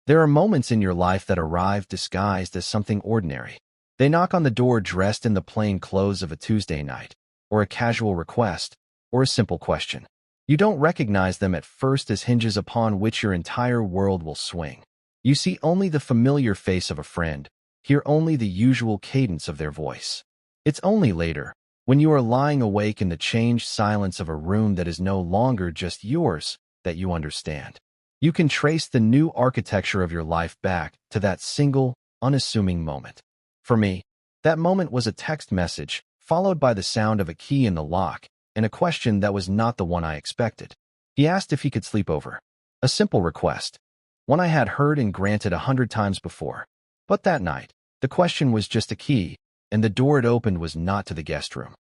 There are moments in your life that arrive disguised as something ordinary. They knock on the door dressed in the plain clothes of a Tuesday night, or a casual request, or a simple question. You don't recognize them at first as hinges upon which your entire world will swing. You see only the familiar face of a friend, hear only the usual cadence of their voice. It's only later, when you are lying awake in the changed silence of a room that is no longer just yours, that you understand. You can trace the new architecture of your life back to that single, unassuming moment. For me, that moment was a text message, followed by the sound of a key in the lock, and a question that was not the one I expected. He asked if he could sleep over. A simple request, one I had heard and granted 100 times before. But that night, the question was just a key, and the door it opened was not to the guest room.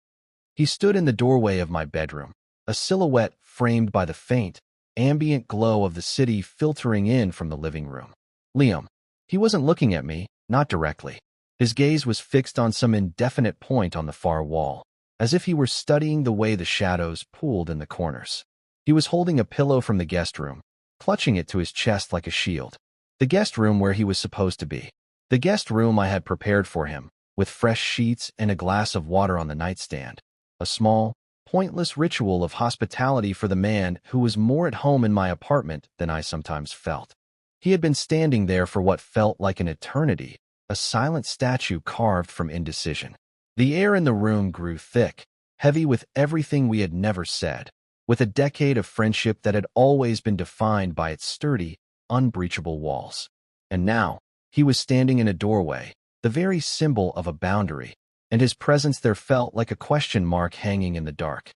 He stood in the doorway of my bedroom, a silhouette framed by the faint, ambient glow of the city filtering in from the living room. Liam. He wasn't looking at me, not directly. His gaze was fixed on some indefinite point on the far wall, as if he were studying the way the shadows pooled in the corners. He was holding a pillow from the guest room, clutching it to his chest like a shield. The guest room where he was supposed to be. The guest room I had prepared for him, with fresh sheets and a glass of water on the nightstand. A small, pointless ritual of hospitality for the man who was more at home in my apartment than I sometimes felt. He had been standing there for what felt like an eternity, a silent statue carved from indecision. The air in the room grew thick, heavy with everything we had never said, with a decade of friendship that had always been defined by its sturdy, unbreachable walls. And now, he was standing in a doorway, the very symbol of a boundary, and his presence there felt like a question mark hanging in the dark.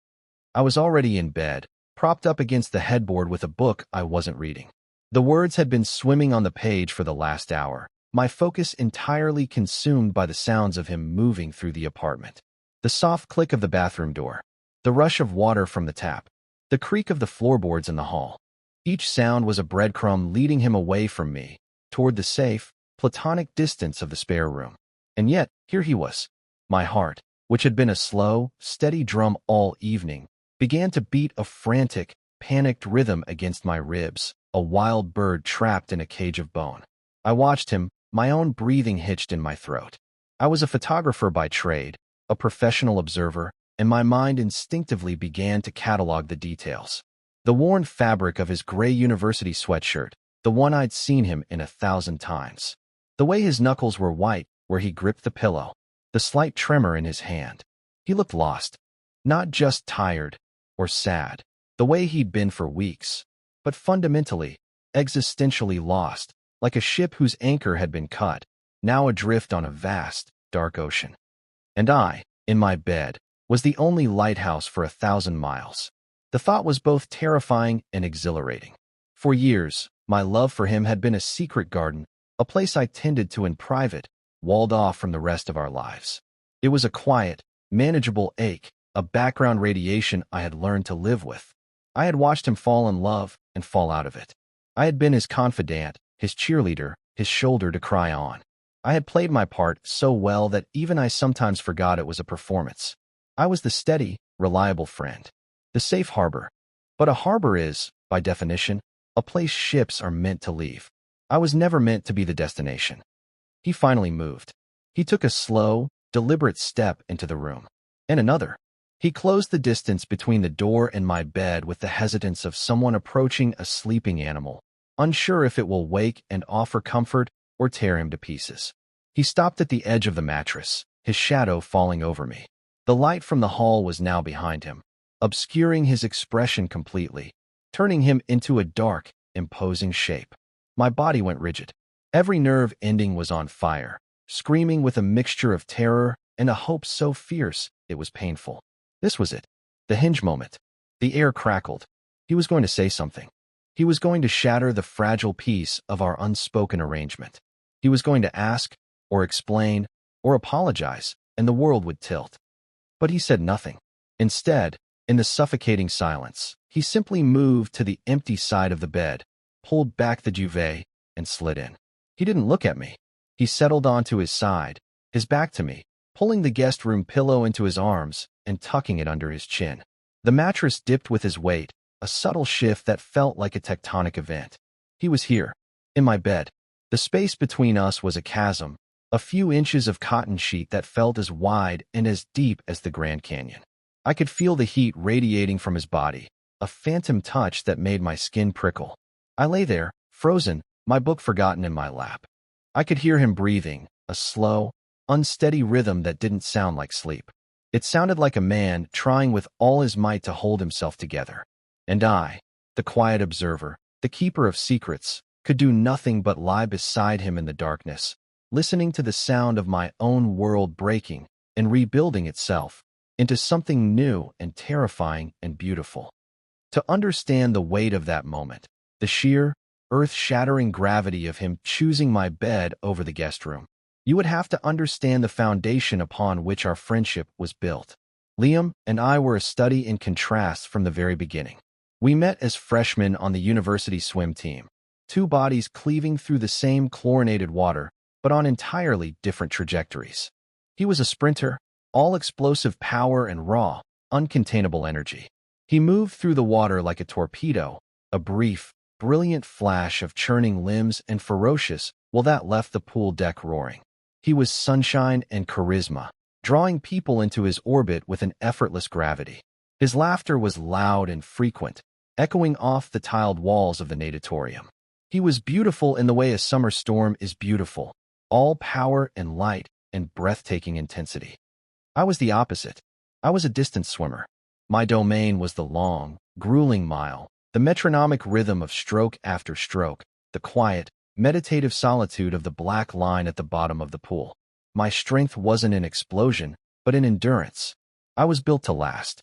I was already in bed, propped up against the headboard with a book I wasn't reading. The words had been swimming on the page for the last hour, my focus entirely consumed by the sounds of him moving through the apartment. The soft click of the bathroom door, the rush of water from the tap, the creak of the floorboards in the hall. Each sound was a breadcrumb leading him away from me, toward the safe, platonic distance of the spare room. And yet, here he was. My heart, which had been a slow, steady drum all evening, began to beat a frantic, panicked rhythm against my ribs, a wild bird trapped in a cage of bone. I watched him, my own breathing hitched in my throat. I was a photographer by trade, a professional observer, and my mind instinctively began to catalog the details. The worn fabric of his gray university sweatshirt, the one I'd seen him in 1,000 times. The way his knuckles were white where he gripped the pillow, the slight tremor in his hand. He looked lost, not just tired or sad, the way he'd been for weeks, but fundamentally, existentially lost, like a ship whose anchor had been cut, now adrift on a vast, dark ocean. And I, in my bed, was the only lighthouse for 1,000 miles. The thought was both terrifying and exhilarating. For years, my love for him had been a secret garden, a place I tended to in private, walled off from the rest of our lives. It was a quiet, manageable ache, a background radiation I had learned to live with. I had watched him fall in love and fall out of it. I had been his confidant, his cheerleader, his shoulder to cry on. I had played my part so well that even I sometimes forgot it was a performance. I was the steady, reliable friend, the safe harbor. But a harbor is, by definition, a place ships are meant to leave. I was never meant to be the destination. He finally moved. He took a slow, deliberate step into the room. And another. He closed the distance between the door and my bed with the hesitance of someone approaching a sleeping animal, unsure if it will wake and offer comfort or tear him to pieces. He stopped at the edge of the mattress, his shadow falling over me. The light from the hall was now behind him, obscuring his expression completely, turning him into a dark, imposing shape. My body went rigid. Every nerve ending was on fire, screaming with a mixture of terror and a hope so fierce it was painful. This was it. The hinge moment. The air crackled. He was going to say something. He was going to shatter the fragile peace of our unspoken arrangement. He was going to ask, or explain, or apologize, and the world would tilt. But he said nothing. Instead, in the suffocating silence, he simply moved to the empty side of the bed, pulled back the duvet, and slid in. He didn't look at me. He settled onto his side, his back to me, pulling the guest room pillow into his arms and tucking it under his chin. The mattress dipped with his weight, a subtle shift that felt like a tectonic event. He was here. In my bed, the space between us was a chasm, a few inches of cotton sheet that felt as wide and as deep as the Grand Canyon. I could feel the heat radiating from his body, a phantom touch that made my skin prickle. I lay there, frozen, my book forgotten in my lap. I could hear him breathing, a slow, unsteady rhythm that didn't sound like sleep. It sounded like a man trying with all his might to hold himself together. And I, the quiet observer, the keeper of secrets, could do nothing but lie beside him in the darkness, listening to the sound of my own world breaking and rebuilding itself into something new and terrifying and beautiful. To understand the weight of that moment, the sheer, earth-shattering gravity of him choosing my bed over the guest room, you would have to understand the foundation upon which our friendship was built. Liam and I were a study in contrast from the very beginning. We met as freshmen on the university swim team, two bodies cleaving through the same chlorinated water, but on entirely different trajectories. He was a sprinter, all explosive power and raw, uncontainable energy. He moved through the water like a torpedo, a brief, brilliant flash of churning limbs and ferocious, while that left the pool deck roaring. He was sunshine and charisma, drawing people into his orbit with an effortless gravity. His laughter was loud and frequent, echoing off the tiled walls of the natatorium. He was beautiful in the way a summer storm is beautiful, all power and light and breathtaking intensity. I was the opposite. I was a distance swimmer. My domain was the long, grueling mile, the metronomic rhythm of stroke after stroke, the quiet, meditative solitude of the black line at the bottom of the pool. My strength wasn't in explosion, but in endurance. I was built to last.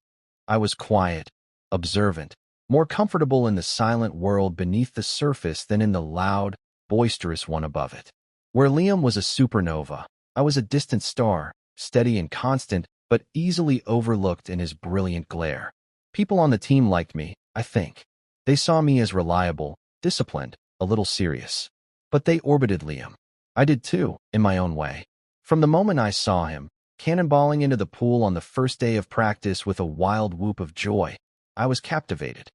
I was quiet, observant, more comfortable in the silent world beneath the surface than in the loud, boisterous one above it. Where Liam was a supernova, I was a distant star, steady and constant, but easily overlooked in his brilliant glare. People on the team liked me, I think. They saw me as reliable, disciplined, a little serious. But they orbited Liam. I did too, in my own way. From the moment I saw him, cannonballing into the pool on the first day of practice with a wild whoop of joy, I was captivated.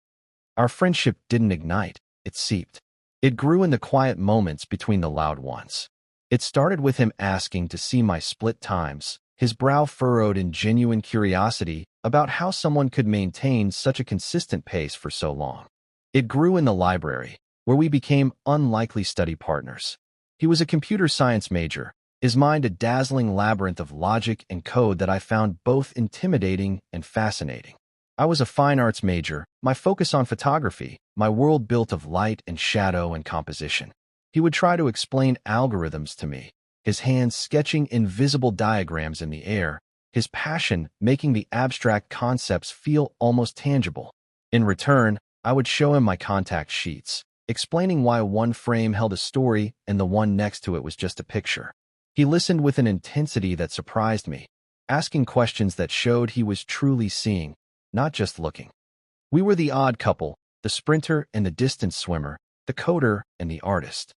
Our friendship didn't ignite, it seeped. It grew in the quiet moments between the loud ones. It started with him asking to see my split times, his brow furrowed in genuine curiosity about how someone could maintain such a consistent pace for so long. It grew in the library, where we became unlikely study partners. He was a computer science major, his mind a dazzling labyrinth of logic and code that I found both intimidating and fascinating. I was a fine arts major, my focus on photography, my world built of light and shadow and composition. He would try to explain algorithms to me, his hands sketching invisible diagrams in the air, his passion making the abstract concepts feel almost tangible. In return, I would show him my contact sheets, explaining why one frame held a story and the one next to it was just a picture. He listened with an intensity that surprised me, asking questions that showed he was truly seeing, not just looking. We were the odd couple, the sprinter and the distance swimmer, the coder and the artist.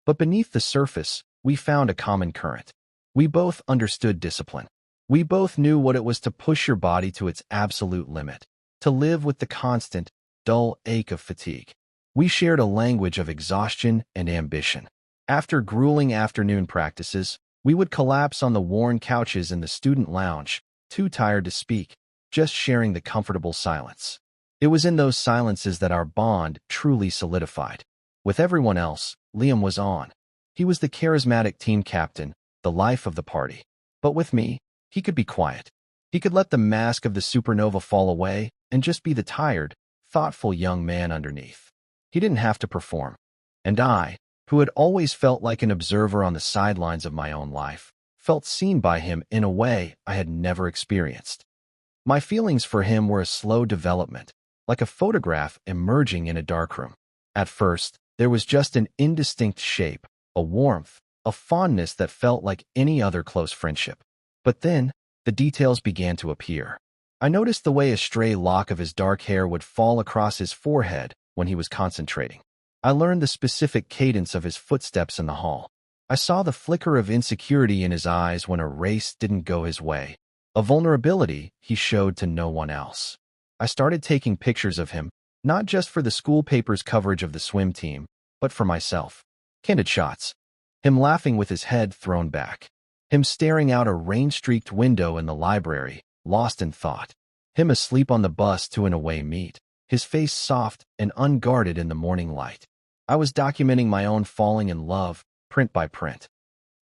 But beneath the surface, we found a common current. We both understood discipline. We both knew what it was to push your body to its absolute limit, to live with the constant, dull ache of fatigue. We shared a language of exhaustion and ambition. After grueling afternoon practices, we would collapse on the worn couches in the student lounge, too tired to speak, just sharing the comfortable silence. It was in those silences that our bond truly solidified. With everyone else, Liam was on. He was the charismatic team captain, the life of the party. But with me, he could be quiet. He could let the mask of the supernova fall away and just be the tired, thoughtful young man underneath. He didn't have to perform. And I, who had always felt like an observer on the sidelines of my own life, felt seen by him in a way I had never experienced. My feelings for him were a slow development, like a photograph emerging in a darkroom. At first, there was just an indistinct shape, a warmth, a fondness that felt like any other close friendship. But then, the details began to appear. I noticed the way a stray lock of his dark hair would fall across his forehead when he was concentrating. I learned the specific cadence of his footsteps in the hall. I saw the flicker of insecurity in his eyes when a race didn't go his way, a vulnerability he showed to no one else. I started taking pictures of him, not just for the school paper's coverage of the swim team, but for myself. Candid shots. Him laughing with his head thrown back. Him staring out a rain-streaked window in the library, lost in thought. Him asleep on the bus to an away meet, his face soft and unguarded in the morning light. I was documenting my own falling in love, print by print.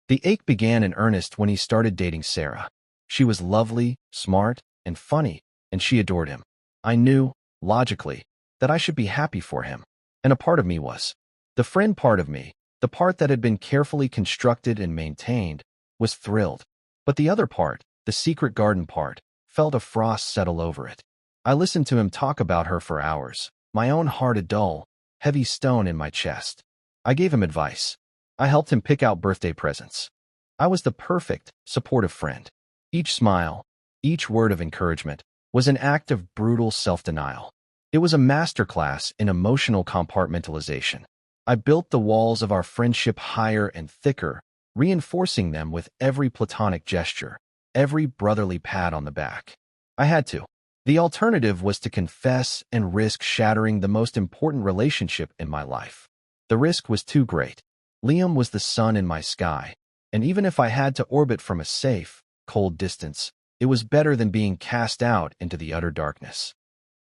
The ache began in earnest when he started dating Sarah. She was lovely, smart, and funny, and she adored him. I knew, logically, that I should be happy for him, and a part of me was. The friend part of me, the part that had been carefully constructed and maintained, was thrilled. But the other part, the secret garden part, felt a frost settle over it. I listened to him talk about her for hours, my own heart a dull, heavy stone in my chest. I gave him advice. I helped him pick out birthday presents. I was the perfect, supportive friend. Each smile, each word of encouragement, was an act of brutal self-denial. It was a masterclass in emotional compartmentalization. I built the walls of our friendship higher and thicker, reinforcing them with every platonic gesture, every brotherly pat on the back. I had to. The alternative was to confess and risk shattering the most important relationship in my life. The risk was too great. Liam was the sun in my sky, and even if I had to orbit from a safe, cold distance, it was better than being cast out into the utter darkness.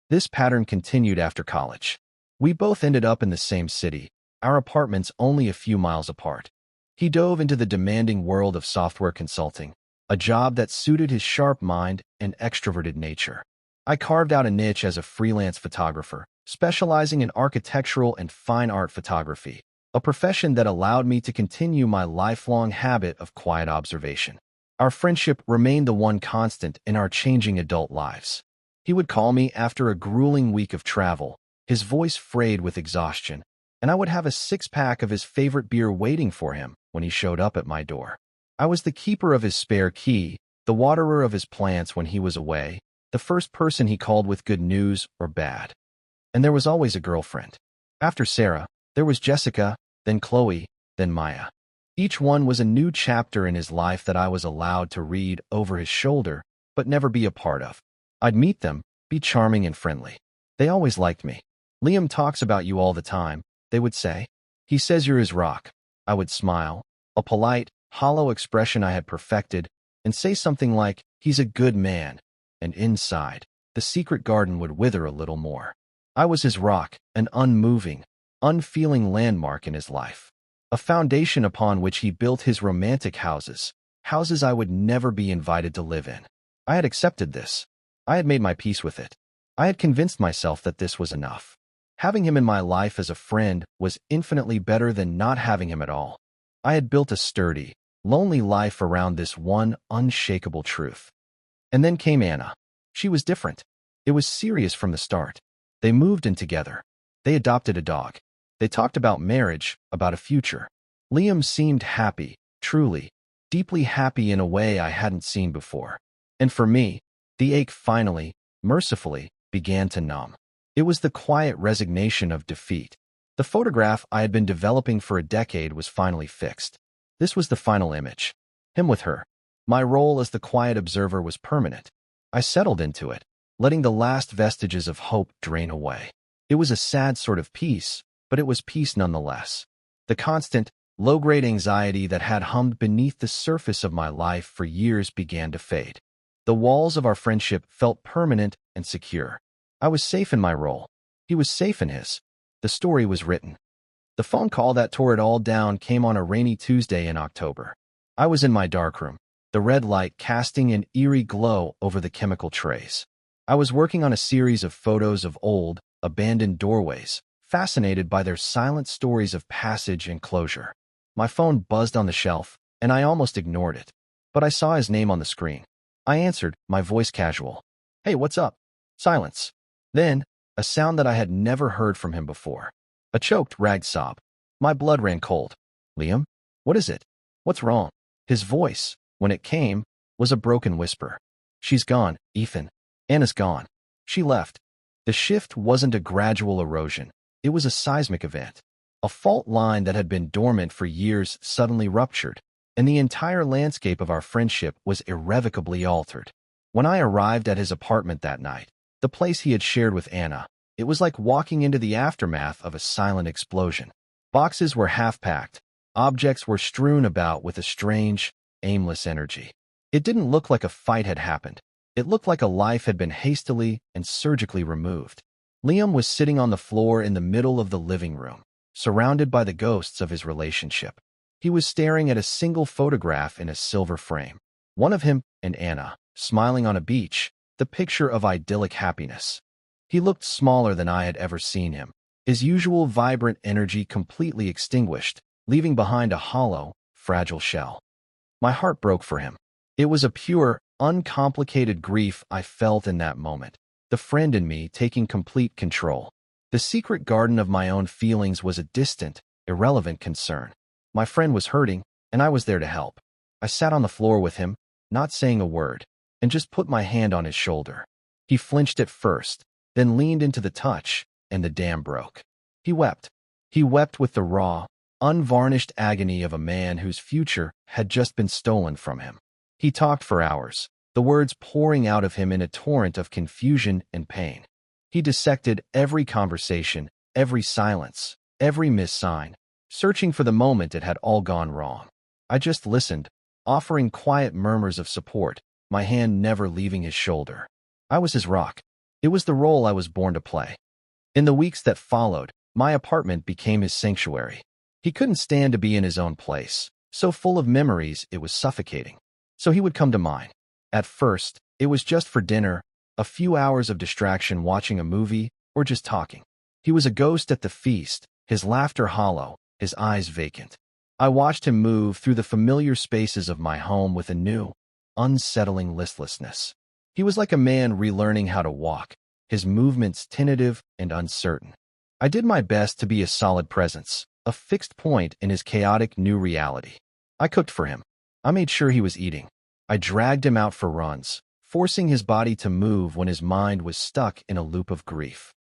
This pattern continued after college. We both ended up in the same city, our apartments only a few miles apart. He dove into the demanding world of software consulting, a job that suited his sharp mind and extroverted nature. I carved out a niche as a freelance photographer, specializing in architectural and fine art photography, a profession that allowed me to continue my lifelong habit of quiet observation. Our friendship remained the one constant in our changing adult lives. He would call me after a grueling week of travel, his voice frayed with exhaustion, and I would have a six-pack of his favorite beer waiting for him when he showed up at my door. I was the keeper of his spare key, the waterer of his plants when he was away, the first person he called with good news or bad. And there was always a girlfriend. After Sarah, there was Jessica, then Chloe, then Maya. Each one was a new chapter in his life that I was allowed to read over his shoulder, but never be a part of. I'd meet them, be charming and friendly. They always liked me. Liam talks about you all the time, they would say. He says you're his rock. I would smile, a polite, hollow expression I had perfected, and say something like, he's a good man. And inside, the secret garden would wither a little more. I was his rock, an unmoving, unfeeling landmark in his life. A foundation upon which he built his romantic houses, houses I would never be invited to live in. I had accepted this. I had made my peace with it. I had convinced myself that this was enough. Having him in my life as a friend was infinitely better than not having him at all. I had built a sturdy, lonely life around this one unshakable truth. And then came Anna. She was different. It was serious from the start. They moved in together. They adopted a dog. They talked about marriage, about a future. Liam seemed happy, truly, deeply happy in a way I hadn't seen before. And for me, the ache finally, mercifully, began to numb. It was the quiet resignation of defeat. The photograph I had been developing for a decade was finally fixed. This was the final image. Him with her. My role as the quiet observer was permanent. I settled into it, letting the last vestiges of hope drain away. It was a sad sort of peace, but it was peace nonetheless. The constant, low-grade anxiety that had hummed beneath the surface of my life for years began to fade. The walls of our friendship felt permanent and secure. I was safe in my role. He was safe in his. The story was written. The phone call that tore it all down came on a rainy Tuesday in October. I was in my darkroom, the red light casting an eerie glow over the chemical trays. I was working on a series of photos of old, abandoned doorways, fascinated by their silent stories of passage and closure. My phone buzzed on the shelf, and I almost ignored it. But I saw his name on the screen. I answered, my voice casual. Hey, what's up? Silence. Then, a sound that I had never heard from him before. A choked, ragged sob. My blood ran cold. Liam? What is it? What's wrong? His voice, when it came, was a broken whisper. She's gone, Ethan. Anna's gone. She left. The shift wasn't a gradual erosion. It was a seismic event. A fault line that had been dormant for years suddenly ruptured, and the entire landscape of our friendship was irrevocably altered. When I arrived at his apartment that night, the place he had shared with Anna, it was like walking into the aftermath of a silent explosion. Boxes were half-packed. Objects were strewn about with a strange, aimless energy. It didn't look like a fight had happened. It looked like a life had been hastily and surgically removed. Liam was sitting on the floor in the middle of the living room, surrounded by the ghosts of his relationship. He was staring at a single photograph in a silver frame. One of him and Anna, smiling on a beach, the picture of idyllic happiness. He looked smaller than I had ever seen him, his usual vibrant energy completely extinguished, leaving behind a hollow, fragile shell. My heart broke for him. It was a pure, uncomplicated grief I felt in that moment, the friend in me taking complete control. The secret garden of my own feelings was a distant, irrelevant concern. My friend was hurting, and I was there to help. I sat on the floor with him, not saying a word, and just put my hand on his shoulder. He flinched at first, then leaned into the touch, and the dam broke. He wept. He wept with the raw, unvarnished agony of a man whose future had just been stolen from him. He talked for hours, the words pouring out of him in a torrent of confusion and pain. He dissected every conversation, every silence, every missed sign, searching for the moment it had all gone wrong. I just listened, offering quiet murmurs of support, my hand never leaving his shoulder. I was his rock. It was the role I was born to play. In the weeks that followed, my apartment became his sanctuary. He couldn't stand to be in his own place, so full of memories it was suffocating. So he would come to mine. At first, it was just for dinner, a few hours of distraction watching a movie, or just talking. He was a ghost at the feast, his laughter hollow, his eyes vacant. I watched him move through the familiar spaces of my home with a new, unsettling listlessness. He was like a man relearning how to walk, his movements tentative and uncertain. I did my best to be a solid presence, a fixed point in his chaotic new reality. I cooked for him. I made sure he was eating. I dragged him out for runs, forcing his body to move when his mind was stuck in a loop of grief.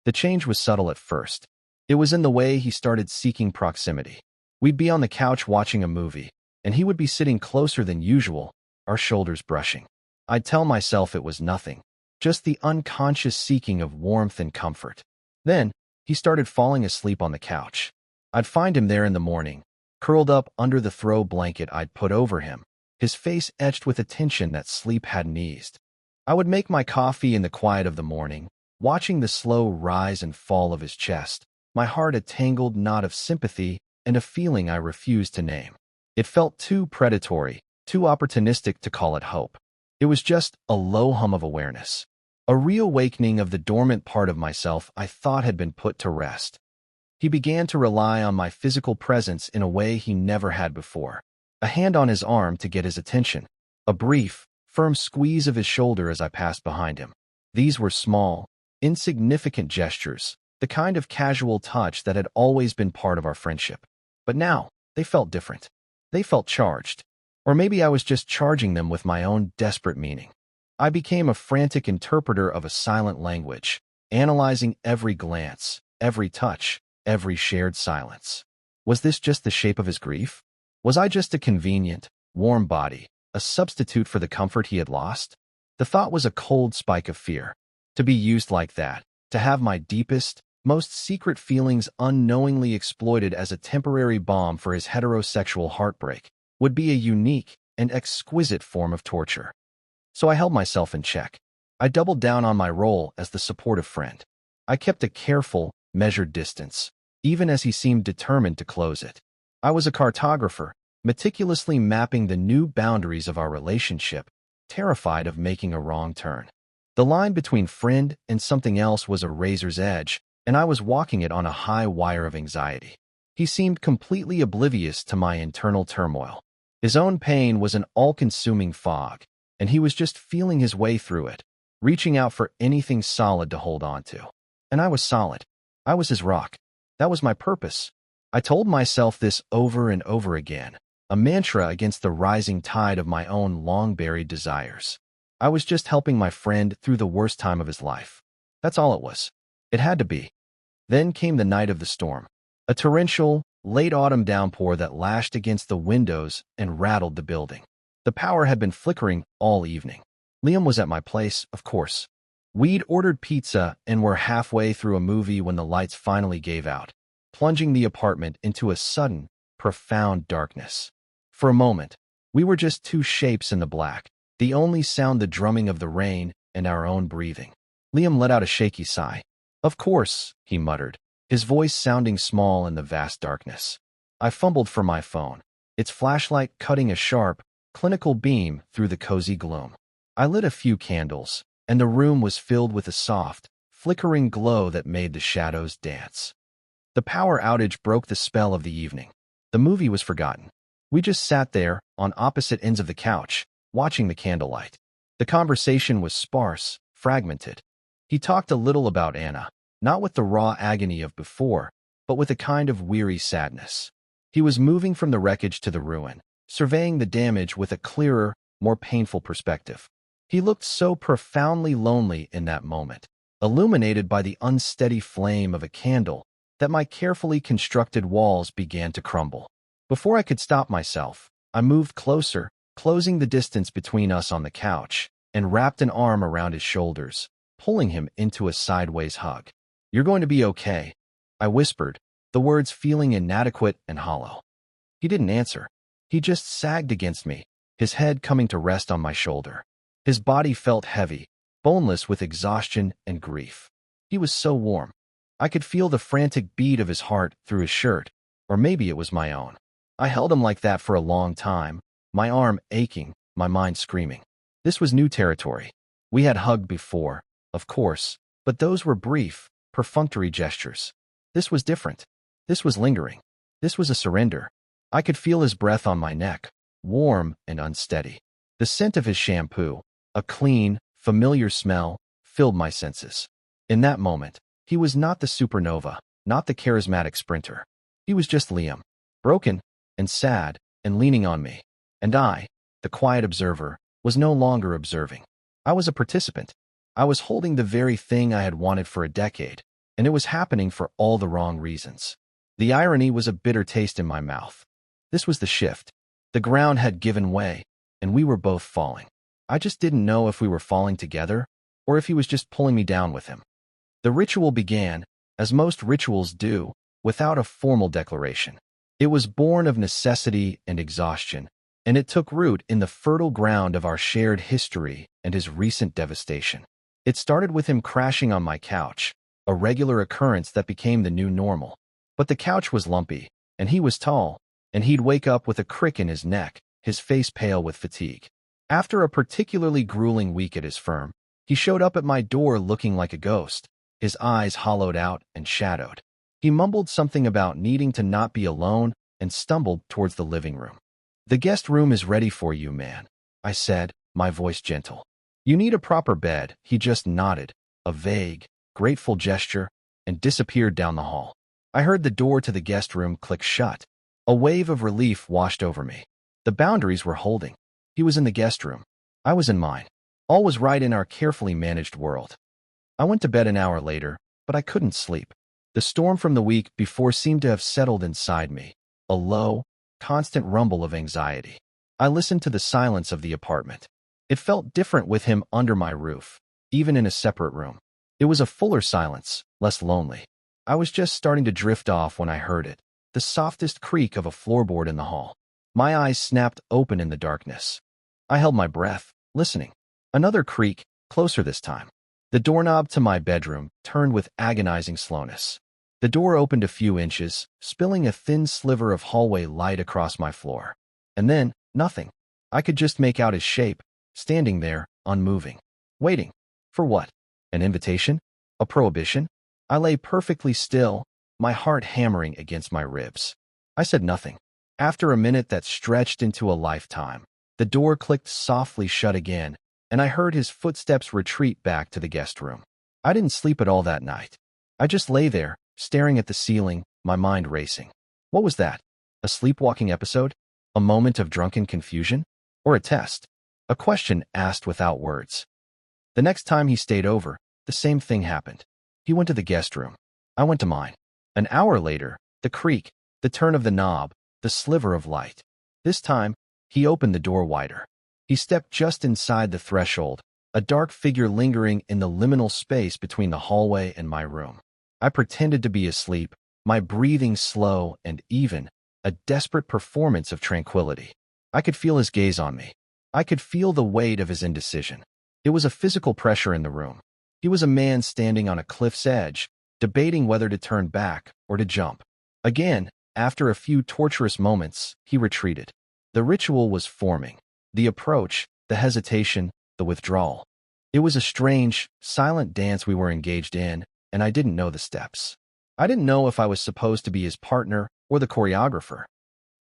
The change was subtle at first. It was in the way he started seeking proximity. We'd be on the couch watching a movie, and he would be sitting closer than usual, our shoulders brushing. I'd tell myself it was nothing, just the unconscious seeking of warmth and comfort. Then, he started falling asleep on the couch. I'd find him there in the morning, curled up under the throw blanket I'd put over him, his face etched with a tension that sleep hadn't eased. I would make my coffee in the quiet of the morning, watching the slow rise and fall of his chest, my heart a tangled knot of sympathy and a feeling I refused to name. It felt too predatory, too opportunistic to call it hope. It was just a low hum of awareness, a reawakening of the dormant part of myself I thought had been put to rest. He began to rely on my physical presence in a way he never had before. A hand on his arm to get his attention, a brief, firm squeeze of his shoulder as I passed behind him. These were small, insignificant gestures, the kind of casual touch that had always been part of our friendship. But now, they felt different. They felt charged. Or maybe I was just charging them with my own desperate meaning. I became a frantic interpreter of a silent language, analyzing every glance, every touch, every shared silence. Was this just the shape of his grief? Was I just a convenient, warm body, a substitute for the comfort he had lost? The thought was a cold spike of fear. To be used like that, to have my deepest, most secret feelings unknowingly exploited as a temporary balm for his heterosexual heartbreak, would be a unique and exquisite form of torture. So I held myself in check. I doubled down on my role as the supportive friend. I kept a careful, measured distance, even as he seemed determined to close it. I was a cartographer, meticulously mapping the new boundaries of our relationship, terrified of making a wrong turn. The line between friend and something else was a razor's edge, and I was walking it on a high wire of anxiety. He seemed completely oblivious to my internal turmoil. His own pain was an all-consuming fog, and he was just feeling his way through it, reaching out for anything solid to hold on to. And I was solid. I was his rock. That was my purpose. I told myself this over and over again, a mantra against the rising tide of my own long-buried desires. I was just helping my friend through the worst time of his life. That's all it was. It had to be. Then came the night of the storm. A torrential, late-autumn downpour that lashed against the windows and rattled the building. The power had been flickering all evening. Liam was at my place, of course. We'd ordered pizza and were halfway through a movie when the lights finally gave out. plunging the apartment into a sudden, profound darkness. For a moment, we were just two shapes in the black, the only sound the drumming of the rain and our own breathing. Liam let out a shaky sigh. "Of course," he muttered, his voice sounding small in the vast darkness. I fumbled for my phone, its flashlight cutting a sharp, clinical beam through the cozy gloom. I lit a few candles, and the room was filled with a soft, flickering glow that made the shadows dance. The power outage broke the spell of the evening. The movie was forgotten. We just sat there, on opposite ends of the couch, watching the candlelight. The conversation was sparse, fragmented. He talked a little about Anna, not with the raw agony of before, but with a kind of weary sadness. He was moving from the wreckage to the ruin, surveying the damage with a clearer, more painful perspective. He looked so profoundly lonely in that moment, illuminated by the unsteady flame of a candle, that my carefully constructed walls began to crumble. Before I could stop myself, I moved closer, closing the distance between us on the couch, and wrapped an arm around his shoulders, pulling him into a sideways hug. "You're going to be okay," I whispered, the words feeling inadequate and hollow. He didn't answer. He just sagged against me, his head coming to rest on my shoulder. His body felt heavy, boneless with exhaustion and grief. He was so warm. I could feel the frantic beat of his heart through his shirt, or maybe it was my own. I held him like that for a long time, my arm aching, my mind screaming. This was new territory. We had hugged before, of course, but those were brief, perfunctory gestures. This was different. This was lingering. This was a surrender. I could feel his breath on my neck, warm and unsteady. The scent of his shampoo, a clean, familiar smell, filled my senses. In that moment, he was not the supernova, not the charismatic sprinter. He was just Liam, broken and sad and leaning on me. And I, the quiet observer, was no longer observing. I was a participant. I was holding the very thing I had wanted for a decade, and it was happening for all the wrong reasons. The irony was a bitter taste in my mouth. This was the shift. The ground had given way, and we were both falling. I just didn't know if we were falling together, or if he was just pulling me down with him. The ritual began, as most rituals do, without a formal declaration. It was born of necessity and exhaustion, and it took root in the fertile ground of our shared history and his recent devastation. It started with him crashing on my couch, a regular occurrence that became the new normal. But the couch was lumpy, and he was tall, and he'd wake up with a crick in his neck, his face pale with fatigue. After a particularly grueling week at his firm, he showed up at my door looking like a ghost, his eyes hollowed out and shadowed. He mumbled something about needing to not be alone and stumbled towards the living room. "The guest room is ready for you, man," I said, my voice gentle. "You need a proper bed." He just nodded, a vague, grateful gesture, and disappeared down the hall. I heard the door to the guest room click shut. A wave of relief washed over me. The boundaries were holding. He was in the guest room. I was in mine. All was right in our carefully managed world. I went to bed an hour later, but I couldn't sleep. The storm from the week before seemed to have settled inside me, a low, constant rumble of anxiety. I listened to the silence of the apartment. It felt different with him under my roof, even in a separate room. It was a fuller silence, less lonely. I was just starting to drift off when I heard it, the softest creak of a floorboard in the hall. My eyes snapped open in the darkness. I held my breath, listening. Another creak, closer this time. The doorknob to my bedroom turned with agonizing slowness. The door opened a few inches, spilling a thin sliver of hallway light across my floor. And then, nothing. I could just make out his shape, standing there, unmoving. Waiting. For what? An invitation? A prohibition? I lay perfectly still, my heart hammering against my ribs. I said nothing. After a minute that stretched into a lifetime, the door clicked softly shut again, and I heard his footsteps retreat back to the guest room. I didn't sleep at all that night. I just lay there, staring at the ceiling, my mind racing. What was that? A sleepwalking episode? A moment of drunken confusion? Or a test? A question asked without words. The next time he stayed over, the same thing happened. He went to the guest room. I went to mine. An hour later, the creak, the turn of the knob, the sliver of light. This time, he opened the door wider. He stepped just inside the threshold, a dark figure lingering in the liminal space between the hallway and my room. I pretended to be asleep, my breathing slow and even, a desperate performance of tranquility. I could feel his gaze on me. I could feel the weight of his indecision. It was a physical pressure in the room. He was a man standing on a cliff's edge, debating whether to turn back or to jump. Again, after a few torturous moments, he retreated. The ritual was forming. The approach, the hesitation, the withdrawal. It was a strange, silent dance we were engaged in, and I didn't know the steps. I didn't know if I was supposed to be his partner or the choreographer.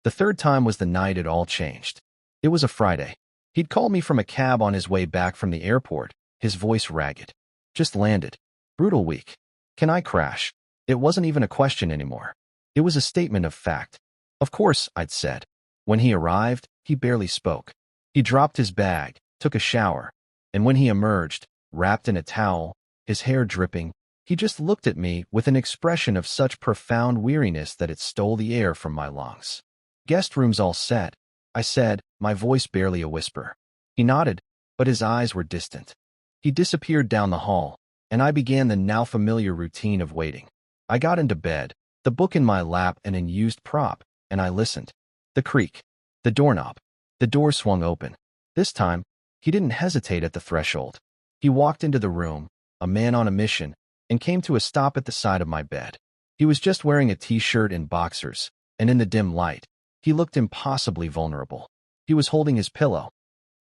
The third time was the night it all changed. It was a Friday. He'd called me from a cab on his way back from the airport, his voice ragged. Just landed. Brutal week. Can I crash? It wasn't even a question anymore. It was a statement of fact. Of course, I'd said. When he arrived, he barely spoke. He dropped his bag, took a shower, and when he emerged, wrapped in a towel, his hair dripping, he just looked at me with an expression of such profound weariness that it stole the air from my lungs. Guest room's all set, I said, my voice barely a whisper. He nodded, but his eyes were distant. He disappeared down the hall, and I began the now familiar routine of waiting. I got into bed, the book in my lap and an used prop, and I listened. The creak. The doorknob. The door swung open. This time, he didn't hesitate at the threshold. He walked into the room, a man on a mission, and came to a stop at the side of my bed. He was just wearing a t-shirt and boxers, and in the dim light, he looked impossibly vulnerable. He was holding his pillow.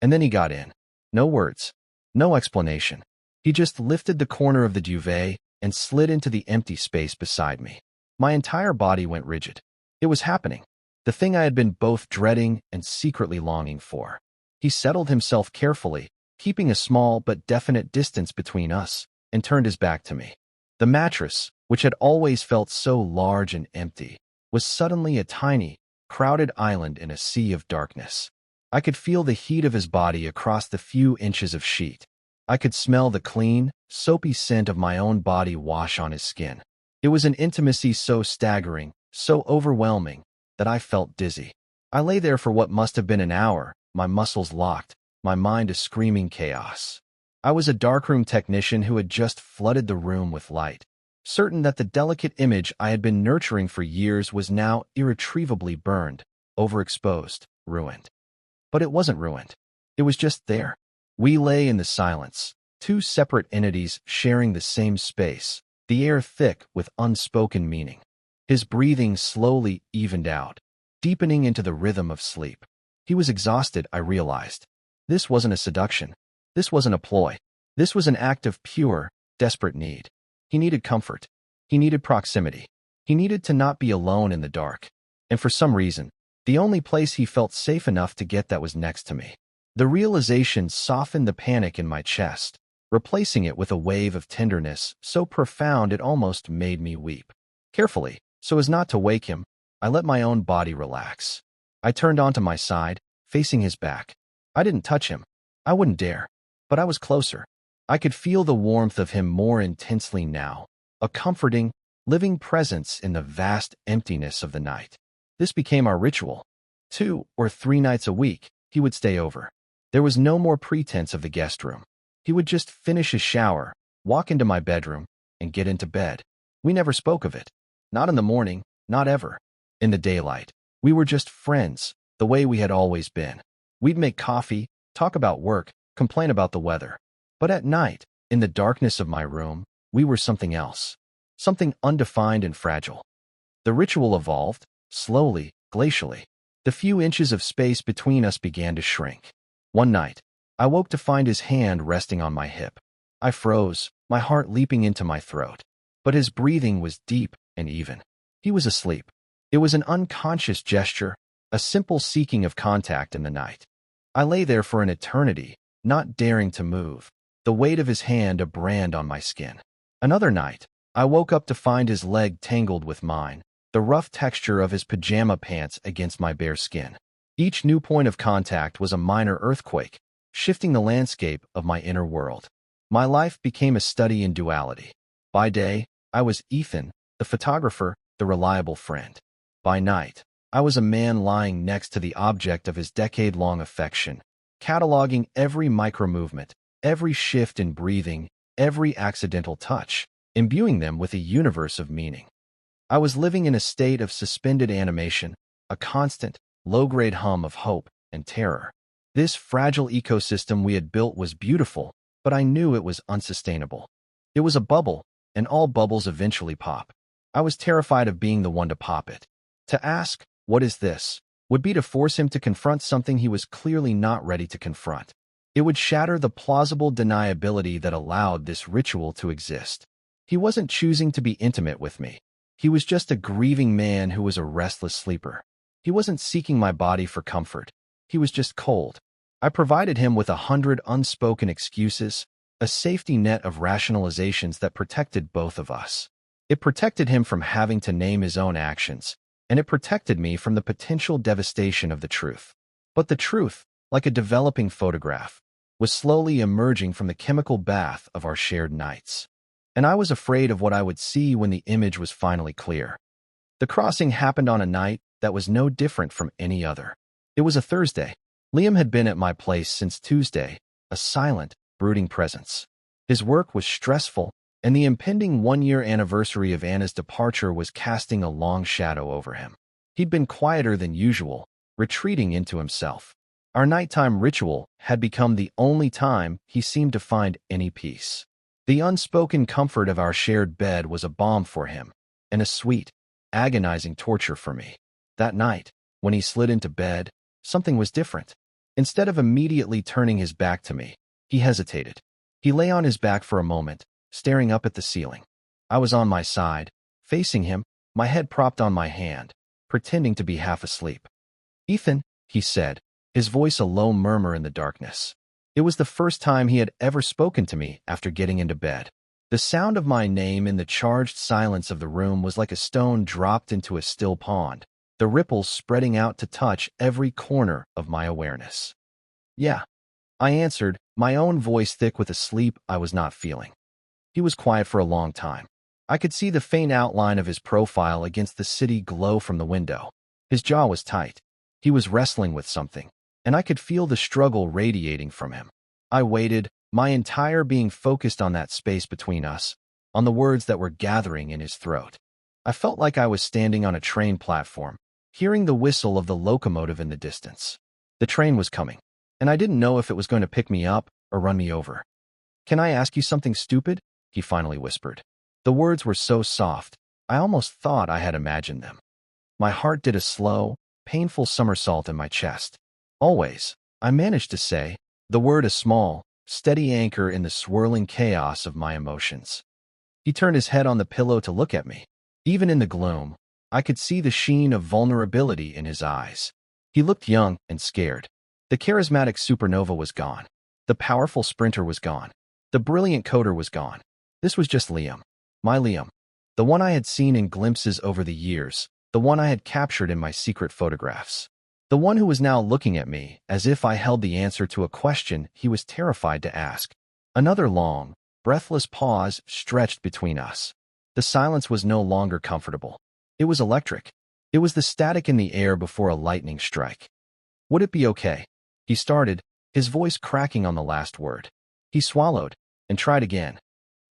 And then he got in. No words. No explanation. He just lifted the corner of the duvet and slid into the empty space beside me. My entire body went rigid. It was happening. The thing I had been both dreading and secretly longing for. He settled himself carefully, keeping a small but definite distance between us, and turned his back to me. The mattress, which had always felt so large and empty, was suddenly a tiny, crowded island in a sea of darkness. I could feel the heat of his body across the few inches of sheet. I could smell the clean, soapy scent of my own body wash on his skin. It was an intimacy so staggering, so overwhelming, that I felt dizzy. I lay there for what must have been an hour, my muscles locked, my mind a screaming chaos. I was a darkroom technician who had just flooded the room with light, certain that the delicate image I had been nurturing for years was now irretrievably burned, overexposed, ruined. But it wasn't ruined. It was just there. We lay in the silence, two separate entities sharing the same space, the air thick with unspoken meaning. His breathing slowly evened out, deepening into the rhythm of sleep. He was exhausted, I realized. This wasn't a seduction. This wasn't a ploy. This was an act of pure, desperate need. He needed comfort. He needed proximity. He needed to not be alone in the dark. And for some reason, the only place he felt safe enough to get that was next to me. The realization softened the panic in my chest, replacing it with a wave of tenderness so profound it almost made me weep. Carefully, so as not to wake him, I let my own body relax. I turned onto my side, facing his back. I didn't touch him. I wouldn't dare. But I was closer. I could feel the warmth of him more intensely now, a comforting, living presence in the vast emptiness of the night. This became our ritual. 2 or 3 nights a week, he would stay over. There was no more pretense of the guest room. He would just finish his shower, walk into my bedroom, and get into bed. We never spoke of it. Not in the morning, not ever. In the daylight, we were just friends, the way we had always been. We'd make coffee, talk about work, complain about the weather. But at night, in the darkness of my room, we were something else. Something undefined and fragile. The ritual evolved, slowly, glacially. The few inches of space between us began to shrink. One night, I woke to find his hand resting on my hip. I froze, my heart leaping into my throat. But his breathing was deep and even. He was asleep. It was an unconscious gesture, a simple seeking of contact in the night. I lay there for an eternity, not daring to move, the weight of his hand a brand on my skin. Another night, I woke up to find his leg tangled with mine, the rough texture of his pajama pants against my bare skin. Each new point of contact was a minor earthquake, shifting the landscape of my inner world. My life became a study in duality. By day, I was Ethan, the photographer, the reliable friend. By night, I was a man lying next to the object of his decade-long affection, cataloging every micro-movement, every shift in breathing, every accidental touch, imbuing them with a universe of meaning. I was living in a state of suspended animation, a constant, low-grade hum of hope and terror. This fragile ecosystem we had built was beautiful, but I knew it was unsustainable. It was a bubble, and all bubbles eventually pop. I was terrified of being the one to pop it. To ask, "What is this?" would be to force him to confront something he was clearly not ready to confront. It would shatter the plausible deniability that allowed this ritual to exist. He wasn't choosing to be intimate with me. He was just a grieving man who was a restless sleeper. He wasn't seeking my body for comfort. He was just cold. I provided him with 100 unspoken excuses, a safety net of rationalizations that protected both of us. It protected him from having to name his own actions, and it protected me from the potential devastation of the truth. But the truth, like a developing photograph, was slowly emerging from the chemical bath of our shared nights. And I was afraid of what I would see when the image was finally clear. The crossing happened on a night that was no different from any other. It was a Thursday. Liam had been at my place since Tuesday, a silent, brooding presence. His work was stressful, and the impending one-year anniversary of Anna's departure was casting a long shadow over him. He'd been quieter than usual, retreating into himself. Our nighttime ritual had become the only time he seemed to find any peace. The unspoken comfort of our shared bed was a balm for him, and a sweet, agonizing torture for me. That night, when he slid into bed, something was different. Instead of immediately turning his back to me, he hesitated. He lay on his back for a moment, staring up at the ceiling. I was on my side, facing him, my head propped on my hand, pretending to be half asleep. "Ethan," he said, his voice a low murmur in the darkness. It was the first time he had ever spoken to me after getting into bed. The sound of my name in the charged silence of the room was like a stone dropped into a still pond, the ripples spreading out to touch every corner of my awareness. "Yeah," I answered, my own voice thick with a sleep I was not feeling. He was quiet for a long time. I could see the faint outline of his profile against the city glow from the window. His jaw was tight. He was wrestling with something, and I could feel the struggle radiating from him. I waited, my entire being focused on that space between us, on the words that were gathering in his throat. I felt like I was standing on a train platform, hearing the whistle of the locomotive in the distance. The train was coming, and I didn't know if it was going to pick me up or run me over. "Can I ask you something stupid?" he finally whispered. The words were so soft, I almost thought I had imagined them. My heart did a slow, painful somersault in my chest. "Always," I managed to say, the word a small, steady anchor in the swirling chaos of my emotions. He turned his head on the pillow to look at me. Even in the gloom, I could see the sheen of vulnerability in his eyes. He looked young and scared. The charismatic supernova was gone. The powerful sprinter was gone. The brilliant coder was gone. This was just Liam. My Liam. The one I had seen in glimpses over the years. The one I had captured in my secret photographs. The one who was now looking at me as if I held the answer to a question he was terrified to ask. Another long, breathless pause stretched between us. The silence was no longer comfortable. It was electric. It was the static in the air before a lightning strike. "Would it be okay?" he started, his voice cracking on the last word. He swallowed and tried again.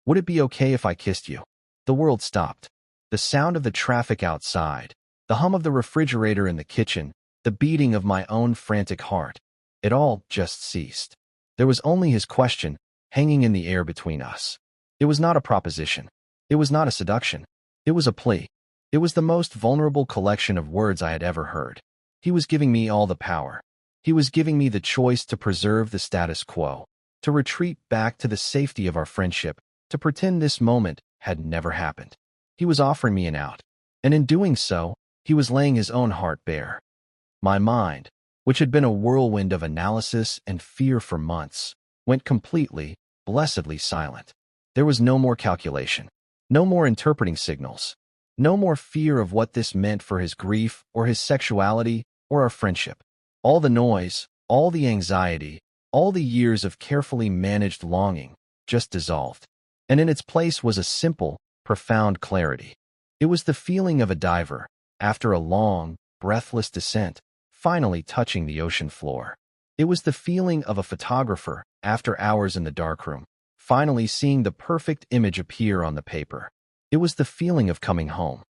"Would it be okay if I kissed you?" The world stopped. The sound of the traffic outside, the hum of the refrigerator in the kitchen, the beating of my own frantic heart. It all just ceased. There was only his question, hanging in the air between us. It was not a proposition. It was not a seduction. It was a plea. It was the most vulnerable collection of words I had ever heard. He was giving me all the power. He was giving me the choice to preserve the status quo, to retreat back to the safety of our friendship, to pretend this moment had never happened. He was offering me an out, and in doing so, he was laying his own heart bare. My mind, which had been a whirlwind of analysis and fear for months, went completely, blessedly silent. There was no more calculation, no more interpreting signals, no more fear of what this meant for his grief or his sexuality or our friendship. All the noise, all the anxiety, all the years of carefully managed longing just dissolved, and in its place was a simple, profound clarity. It was the feeling of a diver, after a long, breathless descent, finally touching the ocean floor. It was the feeling of a photographer, after hours in the darkroom, finally seeing the perfect image appear on the paper. It was the feeling of coming home.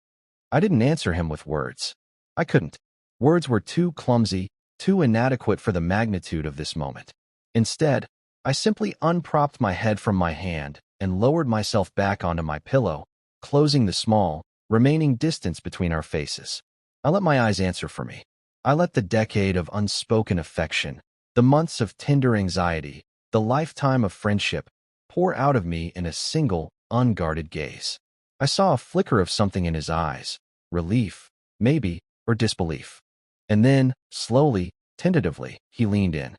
I didn't answer him with words. I couldn't. Words were too clumsy, too inadequate for the magnitude of this moment. Instead, I simply unpropped my head from my hand and lowered myself back onto my pillow, closing the small, remaining distance between our faces. I let my eyes answer for me. I let the decade of unspoken affection, the months of tender anxiety, the lifetime of friendship pour out of me in a single, unguarded gaze. I saw a flicker of something in his eyes, relief, maybe, or disbelief. And then, slowly, tentatively, he leaned in.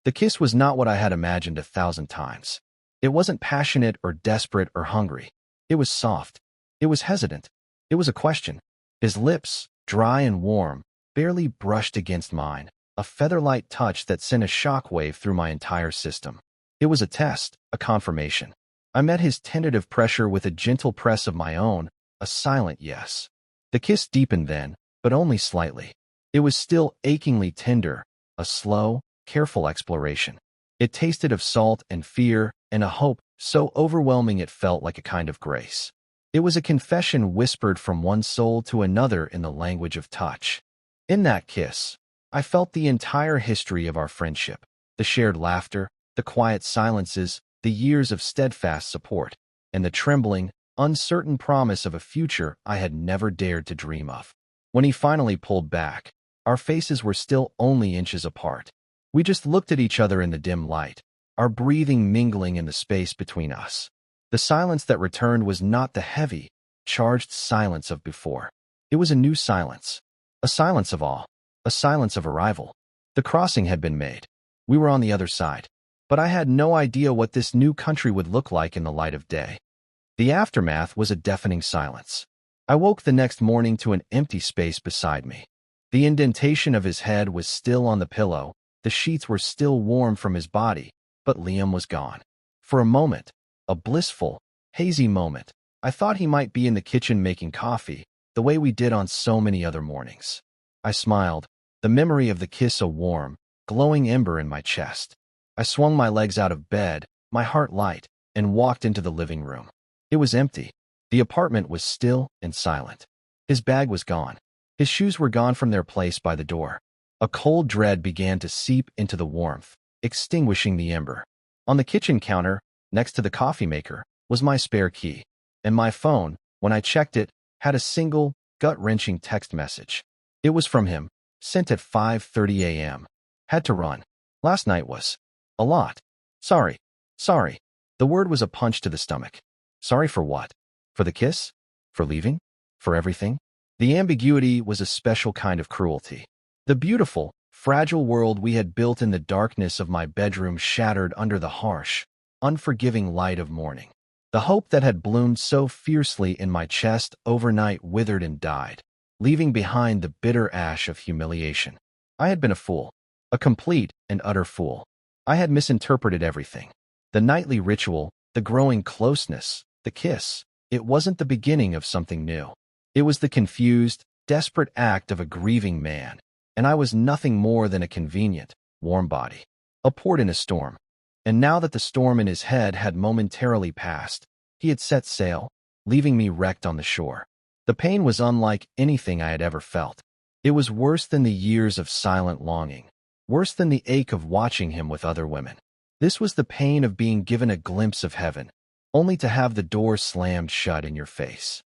The kiss was not what I had imagined 1,000 times. It wasn't passionate or desperate or hungry. It was soft. It was hesitant. It was a question. His lips, dry and warm, barely brushed against mine, a feather-light touch that sent a shockwave through my entire system. It was a test, a confirmation. I met his tentative pressure with a gentle press of my own, a silent yes. The kiss deepened then, but only slightly. It was still achingly tender, a slow, careful exploration. It tasted of salt and fear and a hope so overwhelming it felt like a kind of grace. It was a confession whispered from one soul to another in the language of touch. In that kiss, I felt the entire history of our friendship, the shared laughter, the quiet silences, the years of steadfast support, and the trembling, uncertain promise of a future I had never dared to dream of. When he finally pulled back, our faces were still only inches apart. We just looked at each other in the dim light, our breathing mingling in the space between us. The silence that returned was not the heavy, charged silence of before. It was a new silence, a silence of awe, a silence of arrival. The crossing had been made. We were on the other side. But I had no idea what this new country would look like in the light of day. The aftermath was a deafening silence. I woke the next morning to an empty space beside me. The indentation of his head was still on the pillow, the sheets were still warm from his body, but Liam was gone. For a moment, a blissful, hazy moment, I thought he might be in the kitchen making coffee, the way we did on so many other mornings. I smiled, the memory of the kiss a warm, glowing ember in my chest. I swung my legs out of bed, my heart light, and walked into the living room. It was empty. The apartment was still and silent. His bag was gone. His shoes were gone from their place by the door. A cold dread began to seep into the warmth, extinguishing the ember. On the kitchen counter, next to the coffee maker, was my spare key, and my phone, when I checked it, had a single, gut-wrenching text message. It was from him, sent at 5:30 a.m. Had to run. Last night was a lot. Sorry. Sorry. The word was a punch to the stomach. Sorry for what? For the kiss? For leaving? For everything? The ambiguity was a special kind of cruelty. The beautiful, fragile world we had built in the darkness of my bedroom shattered under the harsh, unforgiving light of morning. The hope that had bloomed so fiercely in my chest overnight withered and died, leaving behind the bitter ash of humiliation. I had been a fool, a complete and utter fool. I had misinterpreted everything. The nightly ritual, the growing closeness, the kiss. It wasn't the beginning of something new. It was the confused, desperate act of a grieving man, and I was nothing more than a convenient, warm body, a port in a storm. And now that the storm in his head had momentarily passed, he had set sail, leaving me wrecked on the shore. The pain was unlike anything I had ever felt. It was worse than the years of silent longing, worse than the ache of watching him with other women. This was the pain of being given a glimpse of heaven, only to have the door slammed shut in your face.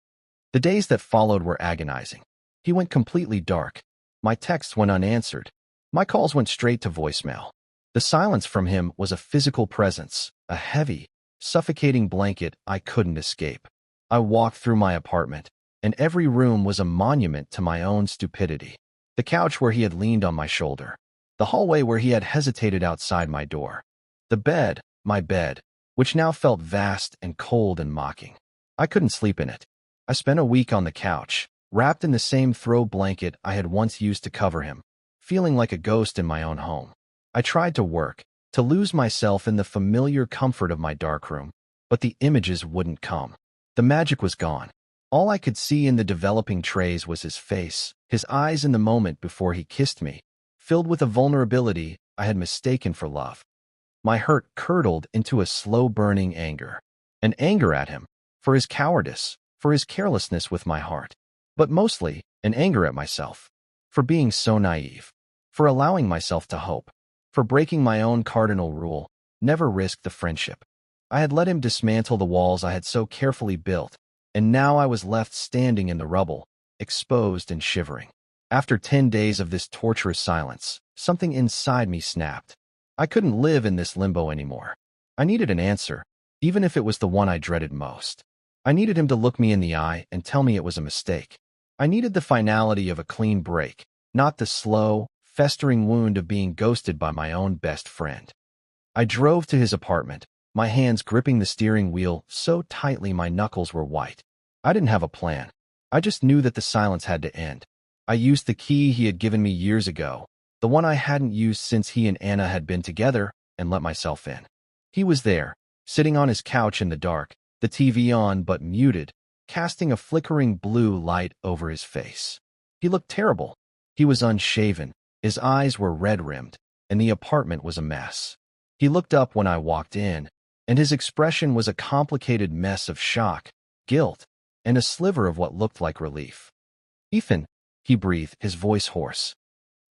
The days that followed were agonizing. He went completely dark. My texts went unanswered. My calls went straight to voicemail. The silence from him was a physical presence, a heavy, suffocating blanket I couldn't escape. I walked through my apartment, and every room was a monument to my own stupidity. The couch where he had leaned on my shoulder. The hallway where he had hesitated outside my door. The bed, my bed, which now felt vast and cold and mocking. I couldn't sleep in it. I spent a week on the couch, wrapped in the same throw blanket I had once used to cover him, feeling like a ghost in my own home. I tried to work, to lose myself in the familiar comfort of my darkroom, but the images wouldn't come. The magic was gone. All I could see in the developing trays was his face, his eyes in the moment before he kissed me, filled with a vulnerability I had mistaken for love. My hurt curdled into a slow-burning anger. An anger at him, for his cowardice, for his carelessness with my heart. but mostly an anger at myself for being so naive, for allowing myself to hope, for breaking my own cardinal rule, never risk the friendship. I had let him dismantle the walls I had so carefully built, and now I was left standing in the rubble, exposed and shivering. After 10 days of this torturous silence, something inside me snapped. I couldn't live in this limbo anymore. I needed an answer, even if it was the one I dreaded most. I needed him to look me in the eye and tell me it was a mistake. I needed the finality of a clean break, not the slow, festering wound of being ghosted by my own best friend. I drove to his apartment, my hands gripping the steering wheel so tightly my knuckles were white. I didn't have a plan. I just knew that the silence had to end. I used the key he had given me years ago, the one I hadn't used since he and Anna had been together, and let myself in. He was there, sitting on his couch in the dark, the TV on but muted, casting a flickering blue light over his face. He looked terrible. He was unshaven, his eyes were red-rimmed, and the apartment was a mess. He looked up when I walked in, and his expression was a complicated mess of shock, guilt, and a sliver of what looked like relief. "Ethan," he breathed, his voice hoarse.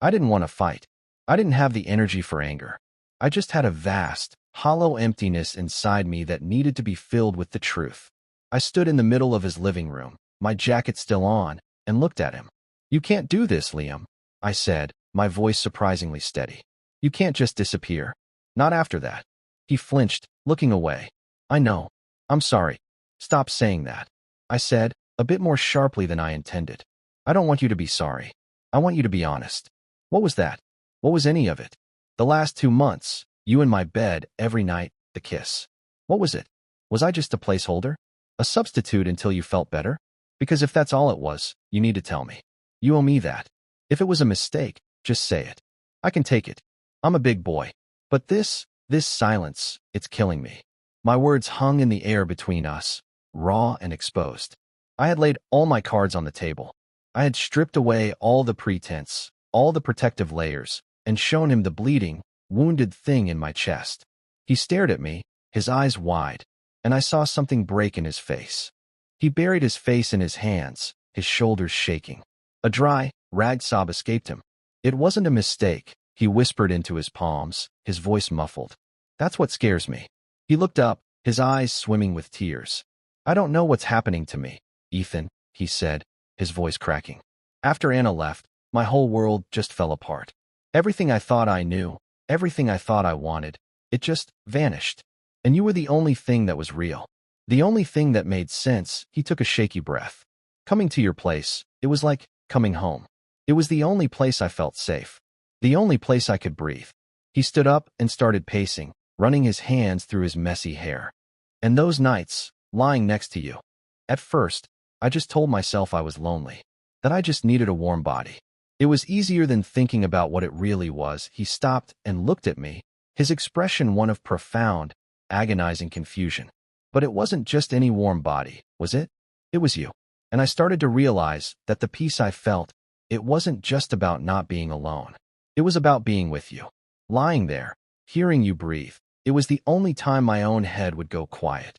I didn't want to fight. I didn't have the energy for anger. I just had a vast, hollow emptiness inside me that needed to be filled with the truth. I stood in the middle of his living room, my jacket still on, and looked at him. "You can't do this, Liam," I said, my voice surprisingly steady. "You can't just disappear. Not after that." He flinched, looking away. "I know. I'm sorry. Stop saying that," I said, a bit more sharply than I intended. "I don't want you to be sorry. I want you to be honest. What was that? What was any of it? The last 2 months, you in my bed every night, the kiss. What was it? Was I just a placeholder? A substitute until you felt better? Because if that's all it was, you need to tell me. You owe me that. If it was a mistake, just say it. I can take it. I'm a big boy. But this silence, it's killing me." My words hung in the air between us, raw and exposed. I had laid all my cards on the table. I had stripped away all the pretense, all the protective layers, and shown him the bleeding, wounded thing in my chest. He stared at me, his eyes wide, and I saw something break in his face. He buried his face in his hands, his shoulders shaking. A dry, rag sob escaped him. "It wasn't a mistake," he whispered into his palms, his voice muffled. "That's what scares me." He looked up, his eyes swimming with tears. "I don't know what's happening to me, Ethan," he said, his voice cracking. "After Anna left, my whole world just fell apart. Everything I thought I knew, everything I thought I wanted, it just vanished. And you were the only thing that was real. The only thing that made sense." He took a shaky breath. "Coming to your place, it was like coming home. It was the only place I felt safe. The only place I could breathe." He stood up and started pacing, running his hands through his messy hair. "And those nights, lying next to you. At first, I just told myself I was lonely, that I just needed a warm body. It was easier than thinking about what it really was." He stopped and looked at me, his expression one of profound, agonizing confusion. "But it wasn't just any warm body, was it? It was you." And I started to realize that the peace I felt, it wasn't just about not being alone. It was about being with you. Lying there, hearing you breathe. It was the only time my own head would go quiet.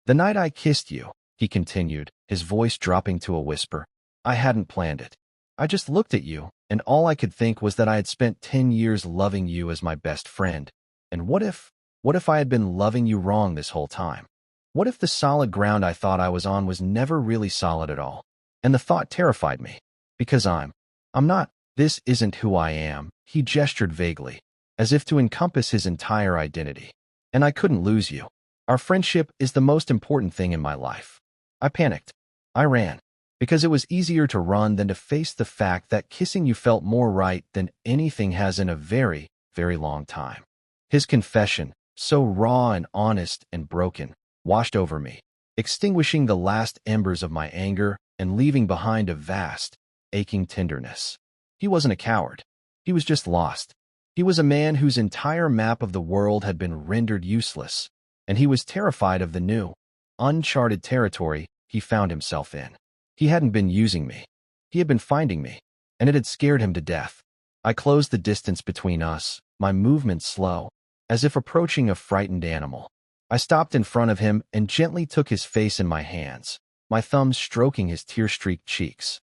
"The night I kissed you," he continued, his voice dropping to a whisper, "I hadn't planned it. I just looked at you, and all I could think was that I had spent 10 years loving you as my best friend. And what if I had been loving you wrong this whole time? What if the solid ground I thought I was on was never really solid at all? And the thought terrified me. Because I'm not, this isn't who I am." He gestured vaguely, as if to encompass his entire identity. "And I couldn't lose you. Our friendship is the most important thing in my life." I panicked. I ran. Because it was easier to run than to face the fact that kissing you felt more right than anything has in a very, very long time. His confession, so raw and honest and broken, washed over me, extinguishing the last embers of my anger and leaving behind a vast, aching tenderness. He wasn't a coward. He was just lost. He was a man whose entire map of the world had been rendered useless, and he was terrified of the new, uncharted territory he found himself in. He hadn't been using me. He had been finding me, and it had scared him to death. I closed the distance between us, my movements slow, as if approaching a frightened animal. I stopped in front of him and gently took his face in my hands, my thumbs stroking his tear-streaked cheeks.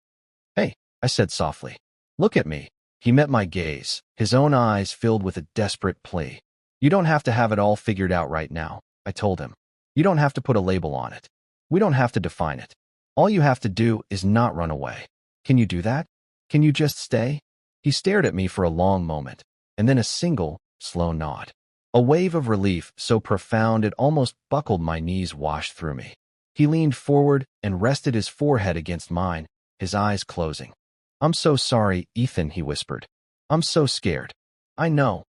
"Hey," I said softly. "Look at me." He met my gaze, his own eyes filled with a desperate plea. "You don't have to have it all figured out right now," I told him. "You don't have to put a label on it. We don't have to define it. All you have to do is not run away. Can you do that? Can you just stay?" He stared at me for a long moment, and then a single, slow nod. A wave of relief so profound it almost buckled my knees washed through me. He leaned forward and rested his forehead against mine, his eyes closing. "I'm so sorry, Ethan," he whispered. "I'm so scared." "I know,"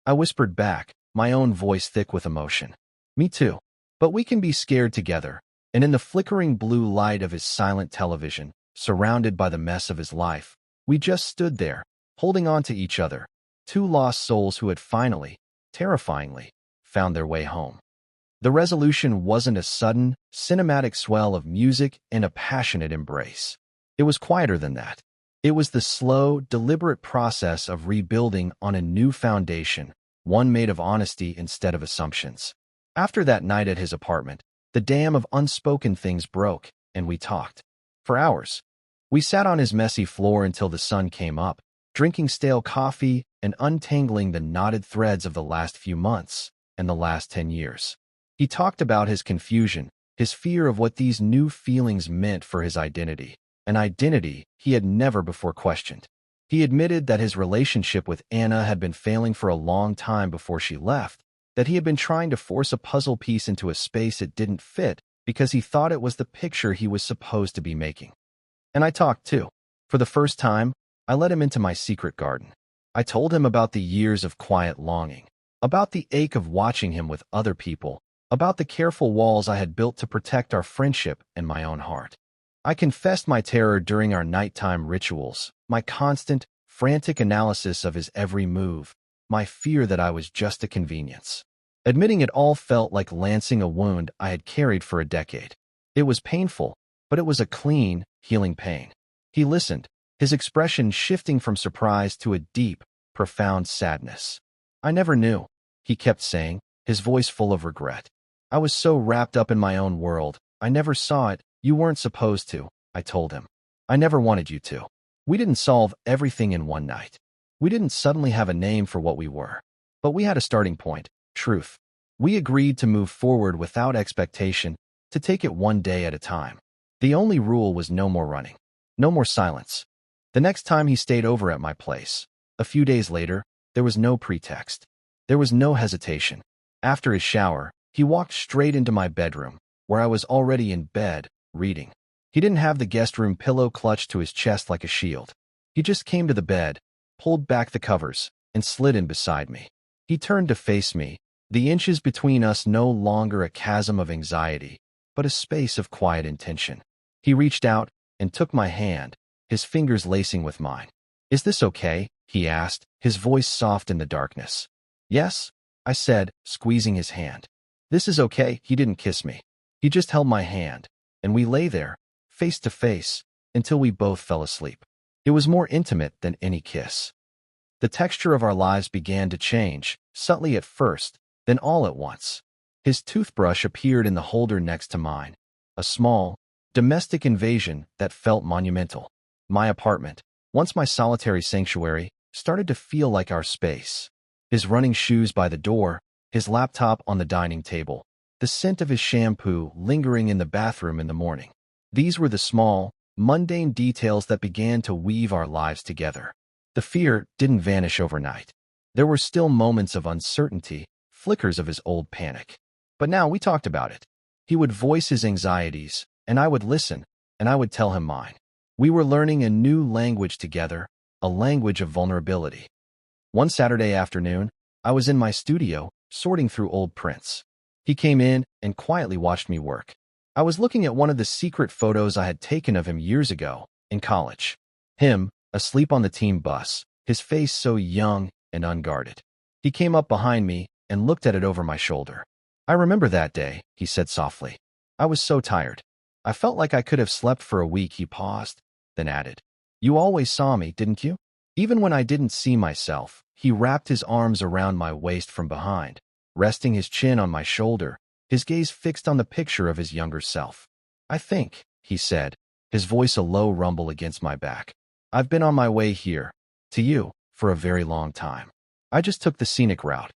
I whispered back, my own voice thick with emotion. "Me too. But we can be scared together." And in the flickering blue light of his silent television, surrounded by the mess of his life, we just stood there, holding on to each other, two lost souls who had finally, terrifyingly, found their way home. The resolution wasn't a sudden, cinematic swell of music and a passionate embrace. It was quieter than that. It was the slow, deliberate process of rebuilding on a new foundation, one made of honesty instead of assumptions. After that night at his apartment, the dam of unspoken things broke, and we talked. For hours. We sat on his messy floor until the sun came up, drinking stale coffee and untangling the knotted threads of the last few months and the last 10 years. He talked about his confusion, his fear of what these new feelings meant for his identity, an identity he had never before questioned. He admitted that his relationship with Anna had been failing for a long time before she left, that he had been trying to force a puzzle piece into a space it didn't fit because he thought it was the picture he was supposed to be making. And I talked too. For the first time, I let him into my secret garden. I told him about the years of quiet longing, about the ache of watching him with other people, about the careful walls I had built to protect our friendship and my own heart. I confessed my terror during our nighttime rituals, my constant, frantic analysis of his every move, my fear that I was just a convenience. Admitting it all felt like lancing a wound I had carried for a decade. It was painful, but it was a clean, healing pain. He listened, his expression shifting from surprise to a deep, profound sadness. "I never knew," he kept saying, his voice full of regret. "I was so wrapped up in my own world, I never saw it. You weren't supposed to," I told him. "I never wanted you to. We didn't solve everything in one night. We didn't suddenly have a name for what we were. But we had a starting point, truth. We agreed to move forward without expectation, to take it one day at a time. The only rule was no more running. No more silence." The next time he stayed over at my place, a few days later, there was no pretext. There was no hesitation. After his shower, he walked straight into my bedroom, where I was already in bed, reading. He didn't have the guest room pillow clutched to his chest like a shield. He just came to the bed, pulled back the covers, and slid in beside me. He turned to face me, the inches between us no longer a chasm of anxiety, but a space of quiet intention. He reached out and took my hand, his fingers lacing with mine. "Is this okay?" he asked, his voice soft in the darkness. "Yes," I said, squeezing his hand. "This is okay." He didn't kiss me. He just held my hand, and we lay there, face to face, until we both fell asleep. It was more intimate than any kiss. The texture of our lives began to change, subtly at first, then all at once. His toothbrush appeared in the holder next to mine, a small, domestic invasion that felt monumental. My apartment, once my solitary sanctuary, started to feel like our space. His running shoes by the door, his laptop on the dining table, the scent of his shampoo lingering in the bathroom in the morning. These were the small, mundane details that began to weave our lives together. The fear didn't vanish overnight. There were still moments of uncertainty, flickers of his old panic. But now we talked about it. He would voice his anxieties, and I would listen, and I would tell him mine. We were learning a new language together, a language of vulnerability. One Saturday afternoon, I was in my studio, sorting through old prints. He came in and quietly watched me work. I was looking at one of the secret photos I had taken of him years ago, in college. Him, asleep on the team bus, his face so young and unguarded. He came up behind me and looked at it over my shoulder. "I remember that day," he said softly. "I was so tired. I felt like I could have slept for a week." He paused, then added, "You always saw me, didn't you?" Even when I didn't see myself, he wrapped his arms around my waist from behind, resting his chin on my shoulder, his gaze fixed on the picture of his younger self. "I think," he said, his voice a low rumble against my back. "I've been on my way here, to you, for a very long time. I just took the scenic route."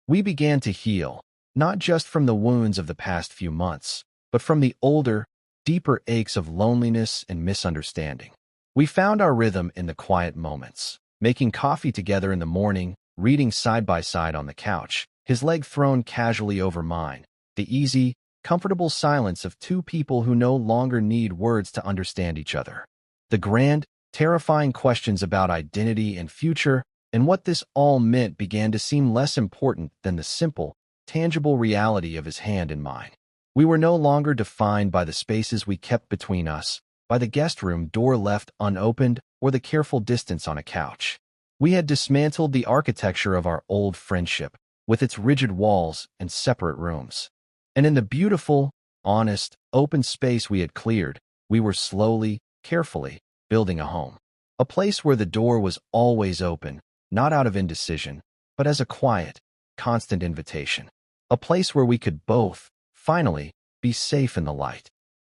We began to heal, not just from the wounds of the past few months, but from the older, deeper aches of loneliness and misunderstanding. We found our rhythm in the quiet moments, making coffee together in the morning, reading side by side on the couch, his leg thrown casually over mine, the easy, comfortable silence of two people who no longer need words to understand each other. The grand, terrifying questions about identity and future and what this all meant began to seem less important than the simple, tangible reality of his hand in mine. We were no longer defined by the spaces we kept between us, by the guest room door left unopened, or the careful distance on a couch. We had dismantled the architecture of our old friendship, with its rigid walls and separate rooms. And in the beautiful, honest, open space we had cleared, we were slowly, carefully, building a home. A place where the door was always open, not out of indecision, but as a quiet, constant invitation. A place where we could both, finally, be safe in the light.